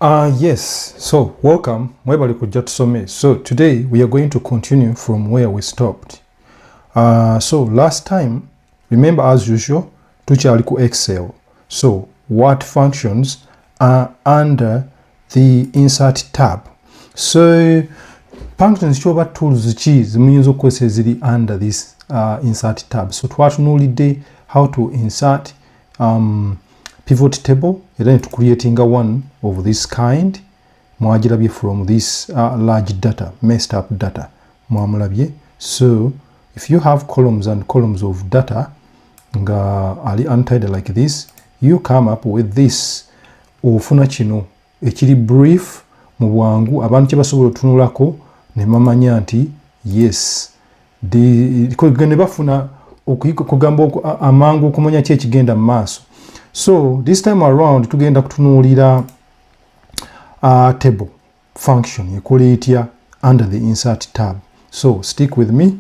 Yes, so welcome, mwebali kujja tusome. So today we are going to continue from where we stopped. So last time, remember as usual, tukyali ku Excel. So what functions are under the insert tab? So functions choba tools ki zimuyinza okukozesa ziri under this insert tab. So twatunuulidde how to insert pivot table, and then to creating one of this kind. Mwagirabye from this large data, messed up data. Mwamulabye. So if you have columns and columns of data nga ali untitled like this, you come up with this. Ofuna kino ekiri brief mu bwangu abantu kye basobola otunulako ne mamanya nti yes ne bafuna okugamba amangu okumanya ki ekigenda mu maaso. So this time around tugenda kutunuulira table function ekola etya under the insert tab. So stick with me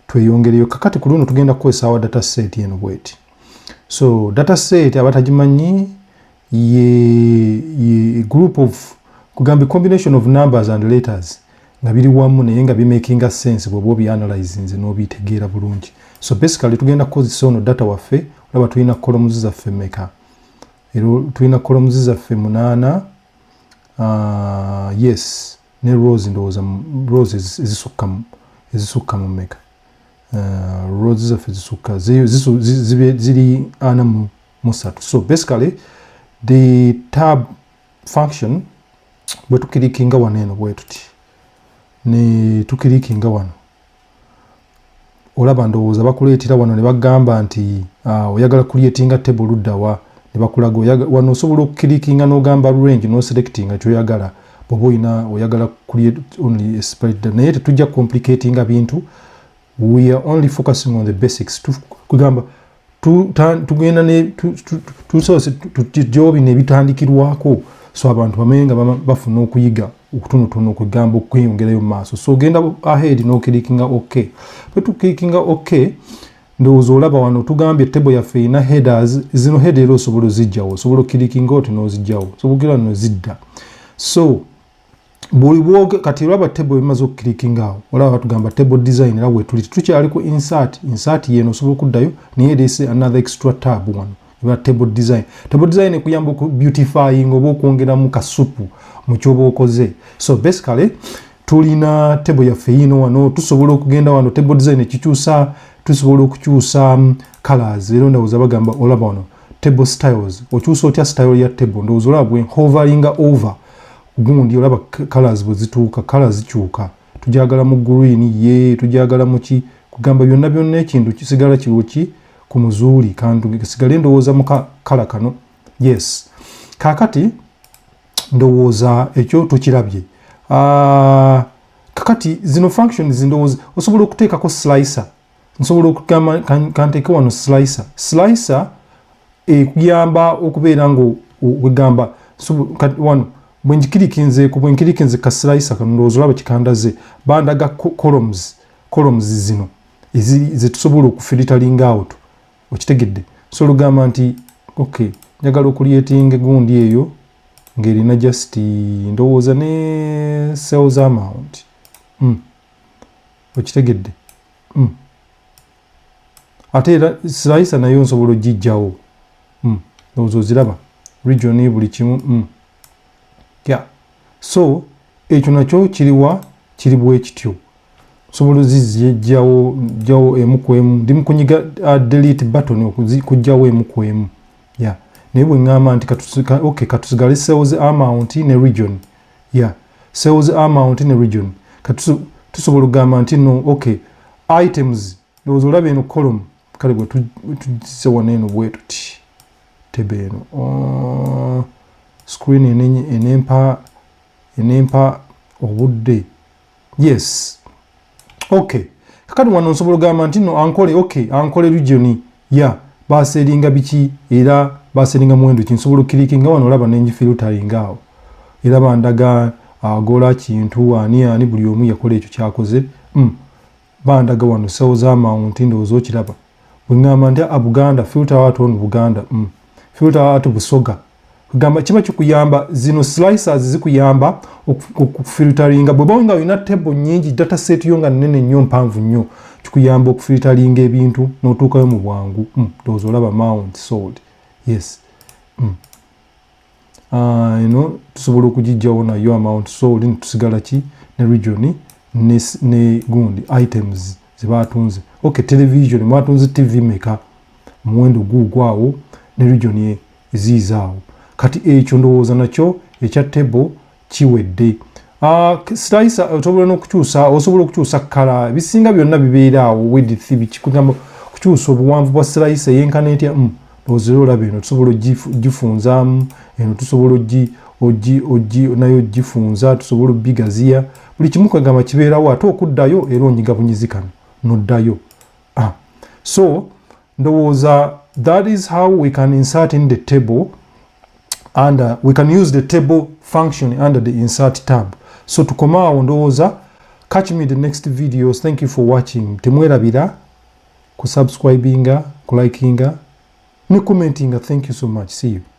tweyongereyo. Kakati ku luno tugenda kukozesa our data set eno bweti. So data set abatagimanyi ye group of kugamba combination of numbers and letters nga biri wamu naye nga bimaking a sense bw'oba obianalyze nze n'obitegeera bulungi. So basically tugenda kukozesa ono data waffe olaba tulina columns zaffe mmeka. Tulina columns zaffe 8. Yes, ne rows ndowooza rows ezisukka mu mmeka. Rows zaffe zisukka ziri 4 mu 3. So basically the tab function bwe tukirikinga wano eno bwe tuti ne tukirikinga wano olaba ndowooza bakuleetera wano ne bagamba nti oyagala creatinga table luddawa ne bakulaga wano osobola okukirikinga n'ogamba range no selectinga kyoyagala bw'oba oyagala create only a spread. Naye tetujja complicatinga bintu, we are only focusing on the basics. Kugamba tugenda ne tusoose tujobi ne bitandikirwako so abantu bamenga bafuna okuyiga okutonotono okugamba okweyongerayo mu maaso. So genda ahead n'okirikinga okay. Bwe tukirikinga okay, ndowooza olaba wano tugambye table yaffe ina headers. Zino header osobola ozijjawo, osobola okirikinga oti n'ozijjawo, osobola n'ozidda. So buli bwoge kati olaba table emaze okukirikinga awo olaba tugamba table design era bwe tuli tukyali ku insert yeno osobola okuddayo naye this another extra tab wano eba table design. Table design ekuyamba ku beautifying oba okwongeramu kasupu mu kyoba okoze. So basically tulina table yaffe yino wano, tusobola okugenda wano table design ekikyusa, tusobola okukyusa colors. Era ndowooza bagamba olaba wano table styles, okyusa otya style ya table. Ndowooza olaba bwe hovering over gundi olaba colors bwe zituuka, colors zikyuka. Tujagala mu green tujagala mu ki kugamba byonna ekintu kisigala kiwoki ku muzuuli kandi kisigale ndowooza mu kala kano. Yes, kakati ndowooza ekyo tukirabye. Kakati zino functions ndowooza osobola okuteekako slicer. Nsobola okugamba kanteeke wano slicer ekuyamba okubeera ngo wegamba wano bwe nkirikinze ka slicer kano ndowooza olaba kikandaze bandaga columns zino zetusobola okufiltering out. Okitegedde? So lugamba nti okay, njagala okuliyetinga gundi eyo ng'erina just ndowooza ne cells amount. Okitegedde? Ate era slicer nayo nsobola ogijjawo. Ndowooza oziraba region buli kimu. Yeah. So ekyo nakyo kiri bwe kityo. Sobola zizijjawo emu ku emu. Ndi kunyiga delete button okujjawo emu ku emu. Yeah. Naye bwe ngamba nti katusigale cells amount ne region. Yeah. Cells amount ne region. Tusobola okugamba nti no okay items ndowooza olaba eno column kale bwe tugise wano eno bwe tuti tebe eno screen enempa obudde. Yes. Okay. Kakati wano nsobola okugamba nti no ankole region. Yeah. Baseringa biki era baseringa muwendo ki. Nsobola okukirikinga wano olaba nenjifiltering awo. Era bandaga agola kintu ani buli omu yakola ekyo kyakoze. Bandaga wano cells amount ndowooza okiraba. Bwe ngamba nti Buganda filter out on Buganda. Filter out Busoga. Gamba kiba kikuyamba zino slicers zikuyamba okufilteringa bwe bawanga ina table nyingi data set yo nga nnene nnyo mpanvu nnyo kikuyamba okufilteringa ebintu n'otuukayo mu bwangu ndowooza olaba amount sold yes tusobola okugijjawo nayo amount sold nitusigala ki ne region ne gundi items zebatunze okay television mwatunze TV meka muwendo gugwawo ne region ezizaawo kati ekyo ndowooza nakyo ekya table kiwedde slicer osobola okukyusa kala ebisinga byonna bibeeraawo width bikigamba kukyusa obuwanvu bwa slicer yenkana etya ndowooza olaba eno tusobola ogifunzaamu eno tusobola nayo ogifunza tusobola obigaziya buli kimu kagamba kibeerawo ate okuddayo era onyiga bunyizikano noddayo so ndowooza that is how we can insert in the table and we can use the table function under the insert tab. So tukomaawo ndowooza catch me the next videos. Thank you for watching. Temwerabira ku subscribinga, ku likinga ne commentinga. Thank you so much. See you.